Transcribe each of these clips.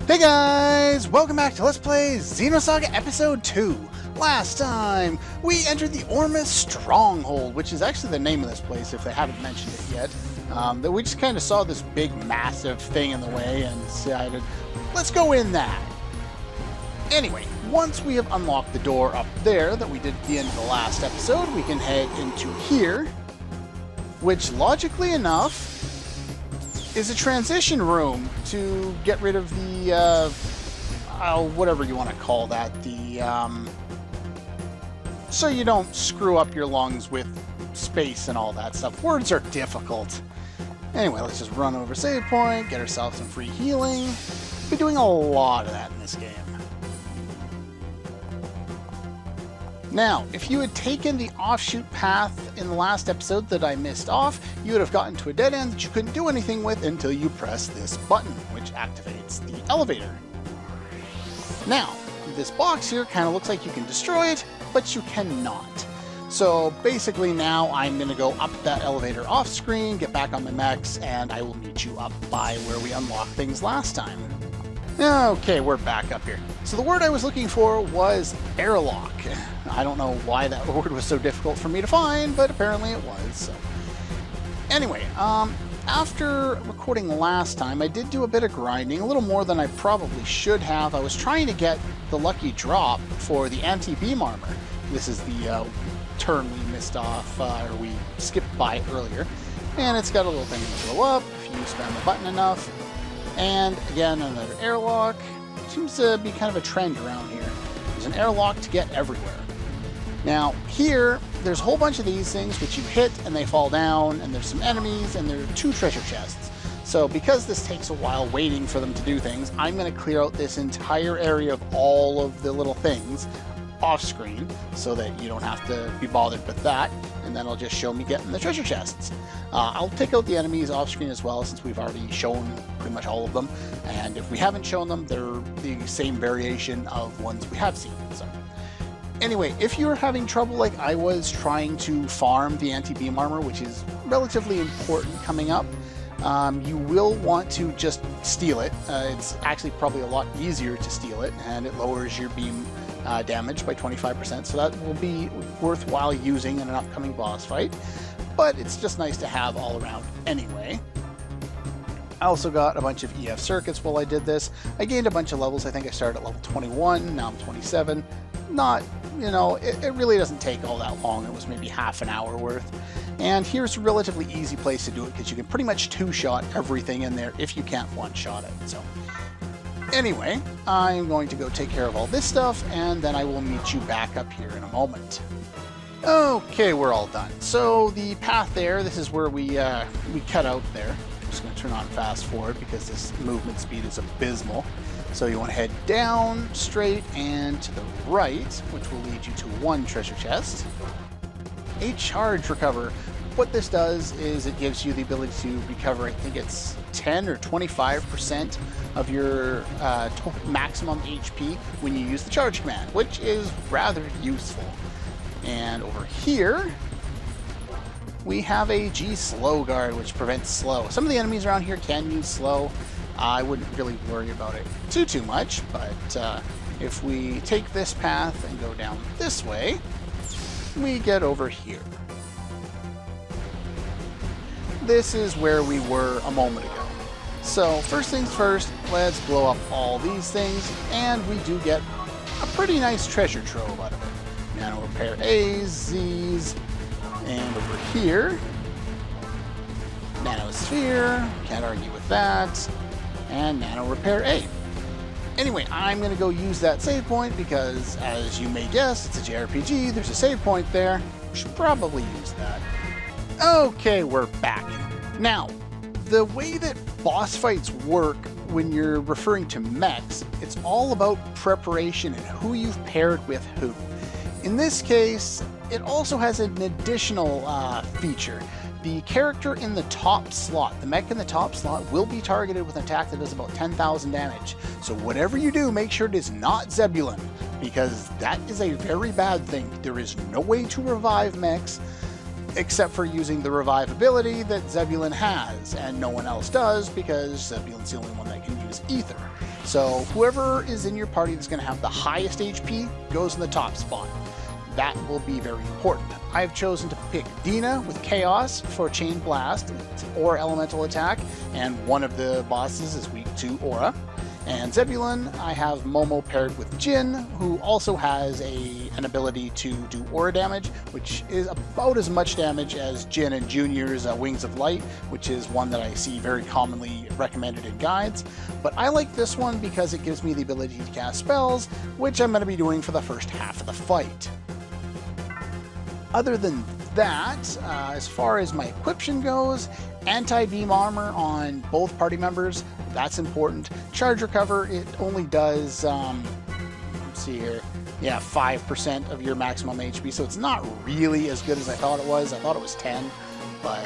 Hey guys! Welcome back to Let's Play Xenosaga Episode 2. Last time, we entered the Ormus Stronghold, which is actually the name of this place if they haven't mentioned it yet. That we just kind of saw this big, massive thing in the way and decided, let's go in that. Anyway, once we have unlocked the door up there that we did at the end of the last episode, we can head into here, which logically enough is a transition room to get rid of the, whatever you want to call that, so you don't screw up your lungs with space and all that stuff. Words are difficult. Anyway, let's just run over save point, get ourselves some free healing. We've been doing a lot of that in this game. Now, if you had taken the offshoot path in the last episode that I missed off, you would have gotten to a dead end that you couldn't do anything with until you press this button, which activates the elevator. Now, this box here kind of looks like you can destroy it, but you cannot. So basically now I'm going to go up that elevator off screen, get back on my mechs, and I will meet you up by where we unlocked things last time. Okay, we're back up here. So the word I was looking for was airlock. I don't know why that word was so difficult for me to find, but apparently it was. So. Anyway, after recording last time, I did do a bit of grinding, a little more than I probably should have. I was trying to get the lucky drop for the anti-beam armor. This is the turn we missed off, or we skipped by earlier. And it's got a little thing to blow up if you spam the button enough. And again, another airlock. Seems to be kind of a trend around here. There's an airlock to get everywhere. Now, here, there's a whole bunch of these things which you hit and they fall down, and there's some enemies, and there are 2 treasure chests. So because this takes a while waiting for them to do things, I'm going to clear out this entire area of all of the little things off screen so that you don't have to be bothered with that, and then I'll just show me getting the treasure chests. I'll take out the enemies off screen as well, since we've already shown pretty much all of them, and if we haven't shown them, they're the same variation of ones we have seen. So anyway, if you're having trouble like I was trying to farm the anti-beam armor, which is relatively important coming up, you will want to just steal it. It's actually probably a lot easier to steal it, and it lowers your beam damage by 25%, so that will be worthwhile using in an upcoming boss fight, but it's just nice to have all around anyway. I also got a bunch of EF circuits while I did this. I gained a bunch of levels. I think I started at level 21, now I'm 27. Not, you know, it really doesn't take all that long. It was maybe half an hour worth. And here's a relatively easy place to do it, because you can pretty much 2-shot everything in there if you can't 1-shot it. So anyway, I'm going to go take care of all this stuff, and then I will meet you back up here in a moment. Okay, we're all done. So the path there, this is where we cut out there. I'm just going to turn on fast forward because this movement speed is abysmal. So you want to head down, straight, and to the right, which will lead you to 1 treasure chest. A charge recover. What this does is it gives you the ability to recover, I think it's 10 or 25% of your maximum HP when you use the charge command, which is rather useful. And over here, we have a G slow guard, which prevents slow. Some of the enemies around here can use slow. I wouldn't really worry about it too much, but if we take this path and go down this way, we get over here. This is where we were a moment ago. So first things first, let's blow up all these things, and we do get a pretty nice treasure trove out of it. Nano repair A's, Z's, and over here, nanosphere, can't argue with that, and nano repair A. Anyway, I'm going to go use that save point because, as you may guess, it's a JRPG, there's a save point there. Should probably use that. Okay, we're back. Now, the way that boss fights work when you're referring to mechs, it's all about preparation and who you've paired with who. In this case, it also has an additional feature. The character in the top slot, the mech in the top slot, will be targeted with an attack that does about 10,000 damage. So whatever you do, make sure it is not Zebulon, because that is a very bad thing. There is no way to revive mechs except for using the revive ability that Zebulon has, and no one else does because Zebulon's the only one that can use Ether. So whoever is in your party that's going to have the highest HP goes in the top spot. That will be very important. I've chosen to pick Dina with Chaos for Chain Blast or Elemental Attack, and one of the bosses is weak to Aura. And Zebulon, I have Momo paired with Jin, who also has an ability to do aura damage, which is about as much damage as Jin and Junior's Wings of Light, which is one that I see very commonly recommended in guides. But I like this one because it gives me the ability to cast spells, which I'm going to be doing for the first half of the fight. Other than that, as far as my equiption goes, anti-beam armor on both party members, that's important. Charge recover, it only does, let's see here, yeah, 5% of your maximum HP, so it's not really as good as I thought it was. I thought it was 10, but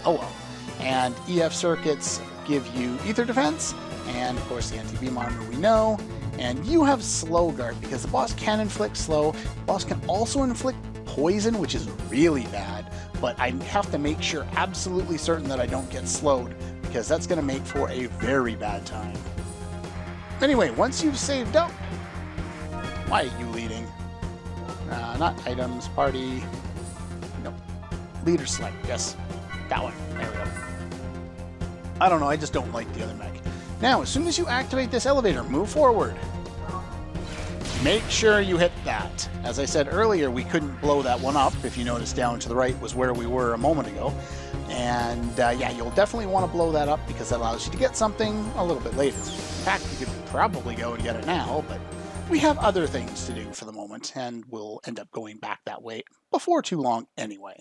oh well. And EF circuits give you ether defense, and of course the anti-beam armor we know. And you have slow guard, because the boss can inflict slow. The boss can also inflict poison, which is really bad, but I have to make sure, absolutely certain, that I don't get slowed, because that's going to make for a very bad time. Anyway, once you've saved up, why are you leading? Not items, party, no, leader select, yes, that one, there we go. I don't know, I just don't like the other mech. Now, as soon as you activate this elevator, move forward. Make sure you hit that. As I said earlier, we couldn't blow that one up. If you notice, down to the right was where we were a moment ago. And yeah, you'll definitely want to blow that up, because that allows you to get something a little bit later. In fact, you could probably go and get it now, but we have other things to do for the moment, and we'll end up going back that way before too long anyway.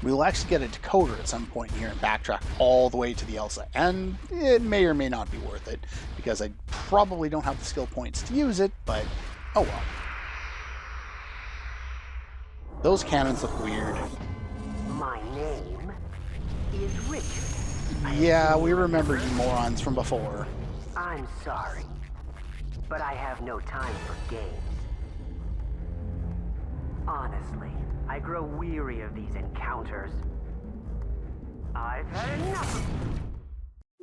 We will actually get a decoder at some point here and backtrack all the way to the Elsa, and it may or may not be worth it, because I probably don't have the skill points to use it, but oh well. Those cannons look weird. My name is Richard. Yeah, we remember you morons from before. I'm sorry, but I have no time for games. Honestly, I grow weary of these encounters. I've had enough.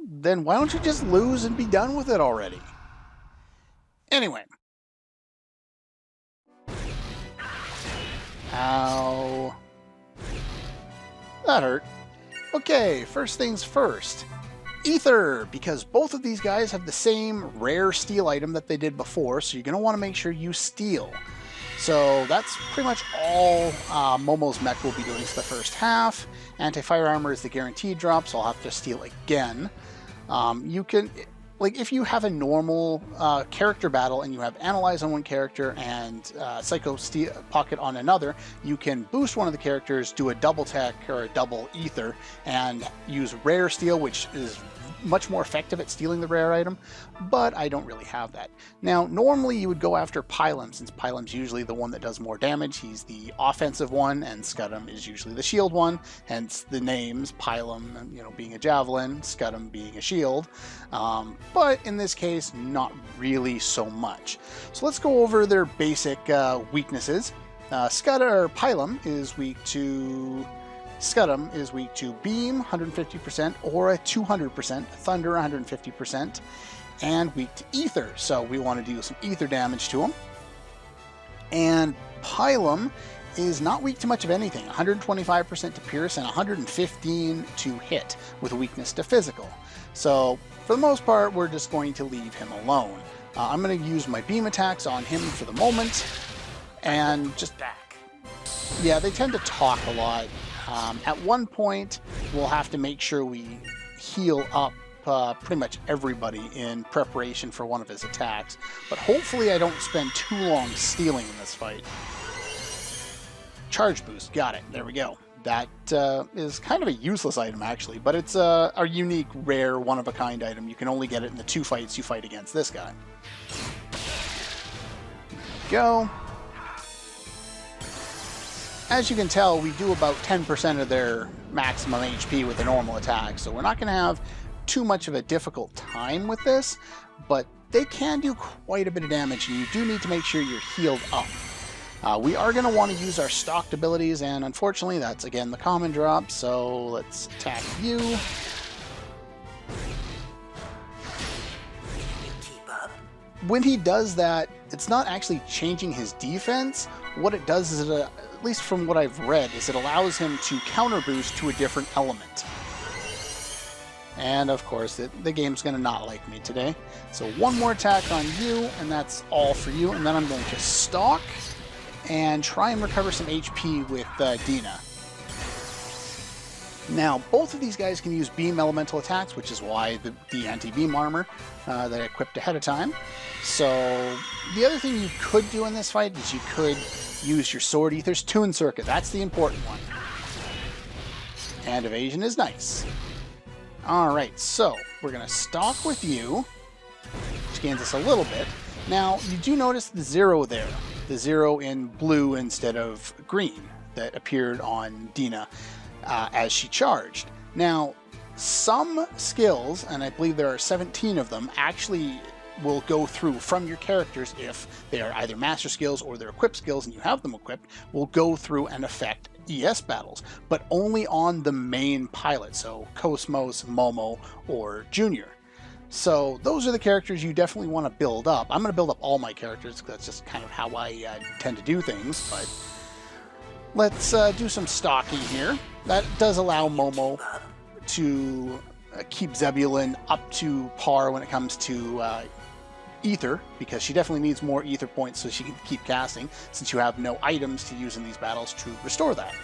Then why don't you just lose and be done with it already? Anyway. Ow. That hurt. Okay, first things first. Ether, because both of these guys have the same rare steal item that they did before, so you're going to want to make sure you steal. So that's pretty much all Momo's mech will be doing for the first half. Anti-fire armor is the guaranteed drop, so I'll have to steal again. You can, like, if you have a normal character battle and you have Analyze on one character and Psycho Pocket on another, you can boost one of the characters, do a double tech or a double ether, and use rare steal, which is much more effective at stealing the rare item, but I don't really have that. Now, normally you would go after Pilum, since Pilum's usually the one that does more damage. He's the offensive one, and Scutum is usually the shield one, hence the names, Pilum, you know, being a javelin, Scutum being a shield. But in this case, not really so much. So let's go over their basic weaknesses. Pilum is weak to Scutum is weak to Beam, 150%, Aura, 200%, Thunder, 150%, and weak to Ether. So we want to do some Ether damage to him. And Pilum is not weak to much of anything, 125% to Pierce and 115 to Hit, with a weakness to Physical. So for the most part, we're just going to leave him alone. I'm going to use my Beam attacks on him for the moment, and just, yeah, they tend to talk a lot. At one point, we'll have to make sure we heal up pretty much everybody in preparation for one of his attacks. But hopefully I don't spend too long stealing in this fight. Charge boost, got it, there we go. That is kind of a useless item actually, but it's a unique, rare, one-of-a-kind item. You can only get it in the 2 fights you fight against this guy. There we go. As you can tell, we do about 10% of their maximum HP with a normal attack, so we're not going to have too much of a difficult time with this, but they can do quite a bit of damage, and you do need to make sure you're healed up. We are going to want to use our stocked abilities, and unfortunately that's again the common drop, so let's attack you. when he does that, it's not actually changing his defense. What it does is, at least from what I've read, is it allows him to counter boost to a different element. And of course, the game's going to not like me today. So one more attack on you, and that's all for you. And then I'm going to stalk and try and recover some HP with Dina. Now, both of these guys can use beam elemental attacks, which is why the anti-beam armor that I equipped ahead of time. So the other thing you could do in this fight is you could use your Sword Ether's Tune Circuit. That's the important one. And evasion is nice. Alright, so we're going to stalk with you, which gains us a little bit. Now, you do notice the 0 there. The 0 in blue instead of green that appeared on Dina as she charged. Now, some skills, and I believe there are 17 of them, actually will go through from your characters if they are either master skills or they're equipped skills and you have them equipped, will go through and affect ES battles, but only on the main pilot, so KOS-MOS, Momo, or Junior. So those are the characters you definitely want to build up. I'm going to build up all my characters because that's just kind of how I tend to do things, but let's do some stalking here. That does allow Momo to keep Zebulon up to par when it comes to Ether, because she definitely needs more Ether points so she can keep casting, since you have no items to use in these battles to restore that.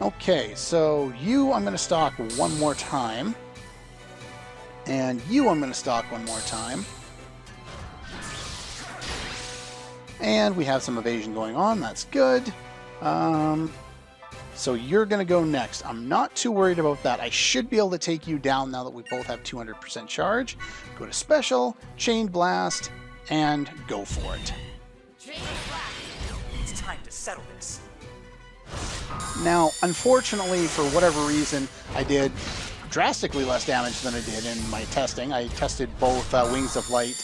Okay, so you I'm going to stalk one more time, and you I'm going to stalk one more time. And we have some evasion going on, that's good. So you're going to go next. I'm not too worried about that. I should be able to take you down now that we both have 200% charge. Go to Special, Chained Blast, and go for it. It's time to settle this. Now, unfortunately, for whatever reason, I did drastically less damage than I did in my testing. I tested both Wings of Light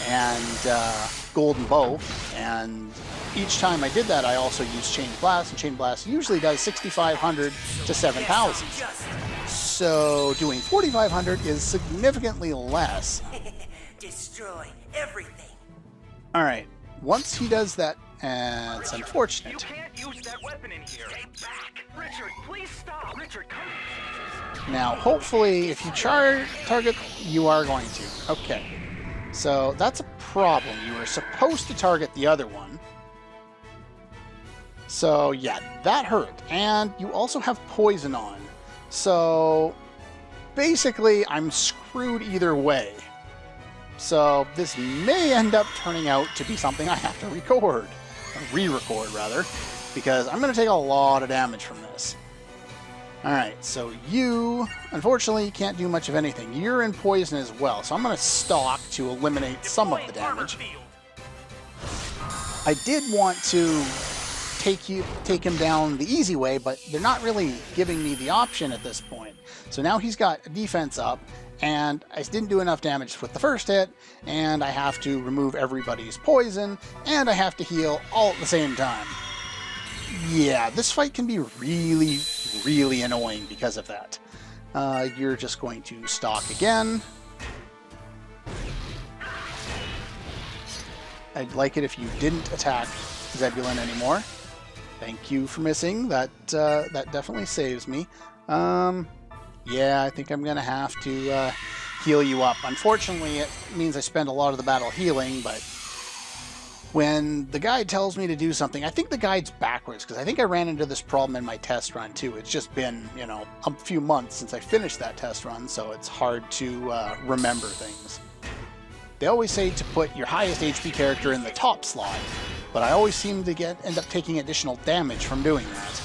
and Golden Bow, and each time I did that, I also used Chain Blast, and Chain Blast usually does 6,500 to 7,000. So doing 4,500 is significantly less. Destroy everything. All right, once he does that, it's unfortunate. You can't use that weapon in here. Stay back. Richard, please stop. Richard, come. Now, hopefully, if you target, you are going to. Okay. So that's a problem. You were supposed to target the other one. So yeah, that hurt. And you also have poison on. So basically, I'm screwed either way. So this may end up turning out to be something I have to record. Re-record, rather. Because I'm going to take a lot of damage from this. Alright, so you, unfortunately, can't do much of anything. You're in poison as well, so I'm going to stalk to eliminate some of the damage. I did want to take him down the easy way, but they're not really giving me the option at this point. So now he's got a defense up, and I didn't do enough damage with the first hit, and I have to remove everybody's poison, and I have to heal all at the same time. Yeah, this fight can be really, really annoying because of that. You're just going to stalk again. I'd like it if you didn't attack Zebulon anymore. Thank you for missing. That definitely saves me. Yeah, I think I'm going to have to heal you up. Unfortunately, it means I spend a lot of the battle healing, but when the guide tells me to do something, I think the guide's backwards, because I think I ran into this problem in my test run too. It's just been, you know, a few months since I finished that test run, so it's hard to remember things. They always say to put your highest HP character in the top slot, but I always seem to end up taking additional damage from doing that.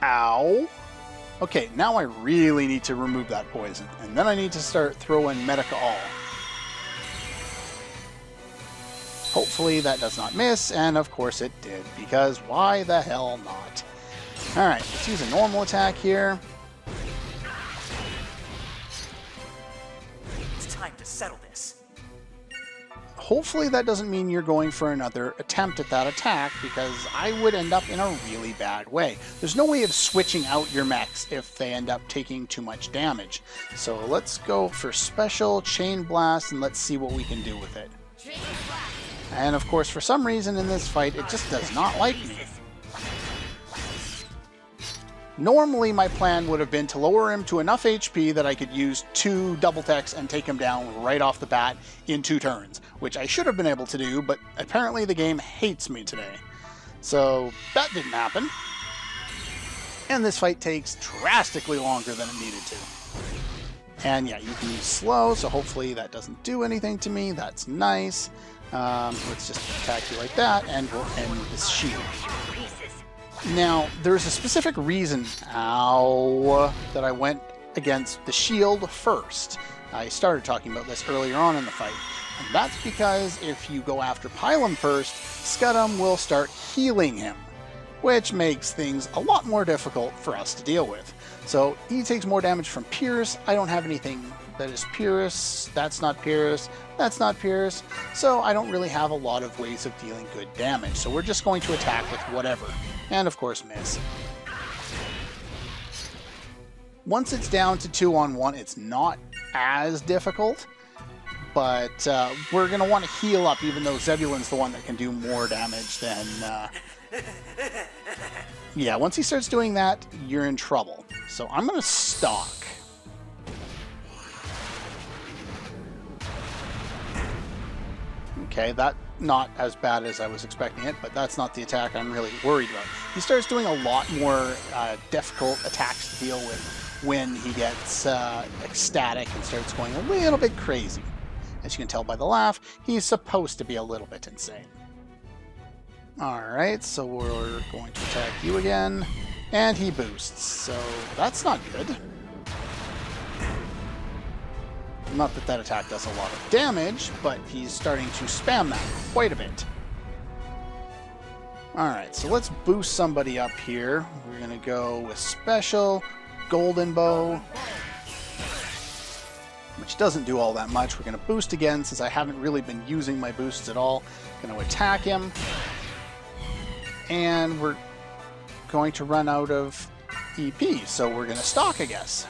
Ow! Okay, now I really need to remove that poison, and then I need to start throwing Medica All. Hopefully that does not miss, and of course it did, because why the hell not? Alright, let's use a normal attack here. It's time to settle this. hopefully that doesn't mean you're going for another attempt at that attack, because I would end up in a really bad way. There's no way of switching out your mechs if they end up taking too much damage. So let's go for special chain blast and let's see what we can do with it. And of course, for some reason in this fight, it just does not like me. Normally, my plan would have been to lower him to enough HP that I could use 2 double techs and take him down right off the bat in 2 turns, which I should have been able to do, but apparently the game hates me today. So that didn't happen. And this fight takes drastically longer than it needed to. And yeah, you can use slow, so hopefully that doesn't do anything to me. That's nice. Let's just attack you like that, and we'll end this shield. Now, there's a specific reason, that I went against the shield first. I started talking about this earlier on in the fight. And that's because if you go after Pilum first, Scutum will start healing him, which makes things a lot more difficult for us to deal with. So he takes more damage from Pierce. I don't have anything that is Pierce. That's not Pierce. That's not Pierce. So I don't really have a lot of ways of dealing good damage. So we're just going to attack with whatever. And of course miss. Once it's down to 2-on-1, it's not as difficult. But we're going to want to heal up, even though Zebulon's the one that can do more damage than... Yeah, once he starts doing that, you're in trouble. So I'm going to stalk. Okay, that's not as bad as I was expecting it, but that's not the attack I'm really worried about. He starts doing a lot more difficult attacks to deal with when he gets ecstatic and starts going a little bit crazy. As you can tell by the laugh, he's supposed to be a little bit insane. Alright, so we're going to attack you again, and he boosts, so that's not good. Not that that attack does a lot of damage, but he's starting to spam that quite a bit. Alright, so let's boost somebody up here. We're going to go with Special, Golden Bow, which doesn't do all that much. We're going to boost again, since I haven't really been using my boosts at all. Going to attack him. And we're going to run out of EP, so we're going to stalk, I guess.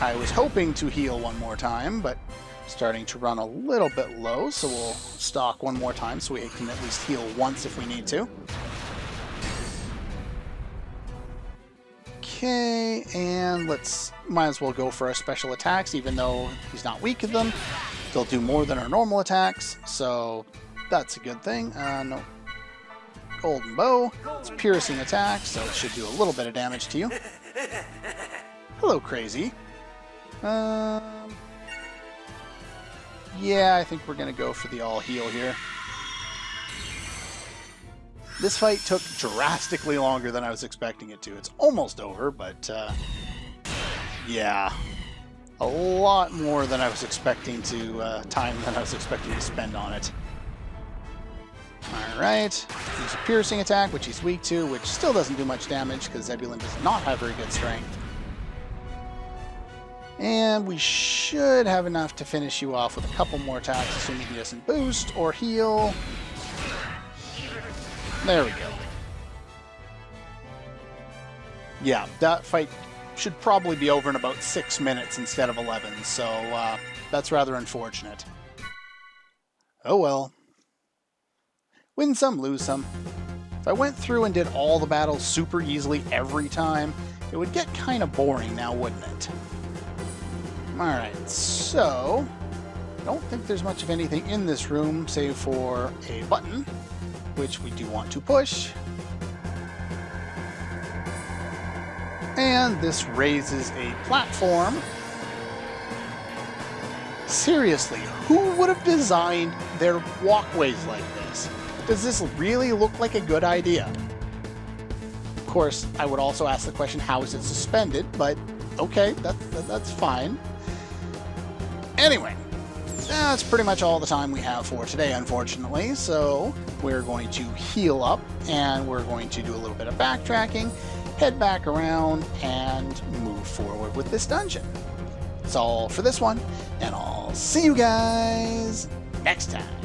I was hoping to heal one more time, but starting to run a little bit low, so we'll stalk one more time so we can at least heal once if we need to. Okay, and might as well go for our special attacks, even though he's not weak to them. They'll do more than our normal attacks, so that's a good thing. No. Golden Bow. It's a piercing attack, so it should do a little bit of damage to you. Hello, Crazy. Yeah, I think we're going to go for the all heal here. This fight took drastically longer than I was expecting it to. It's almost over, but yeah, a lot more than I was expecting to, time than I was expecting to spend on it. Alright, use a piercing attack, which he's weak to, which still doesn't do much damage because Zebulon does not have very good strength. And we should have enough to finish you off with a couple more attacks, assuming he doesn't boost or heal. There we go. Yeah, that fight should probably be over in about 6 minutes instead of 11, so that's rather unfortunate. Oh well. Win some, lose some. If I went through and did all the battles super easily every time, it would get kind of boring now, wouldn't it? Alright, so I don't think there's much of anything in this room save for a button, which we do want to push. And this raises a platform. Seriously, who would have designed their walkways like this? Does this really look like a good idea? Of course, I would also ask the question, how is it suspended? But okay, that's fine. Anyway, that's pretty much all the time we have for today, unfortunately. So we're going to heal up, and we're going to do a little bit of backtracking, head back around, and move forward with this dungeon. that's all for this one, and I'll see you guys next time.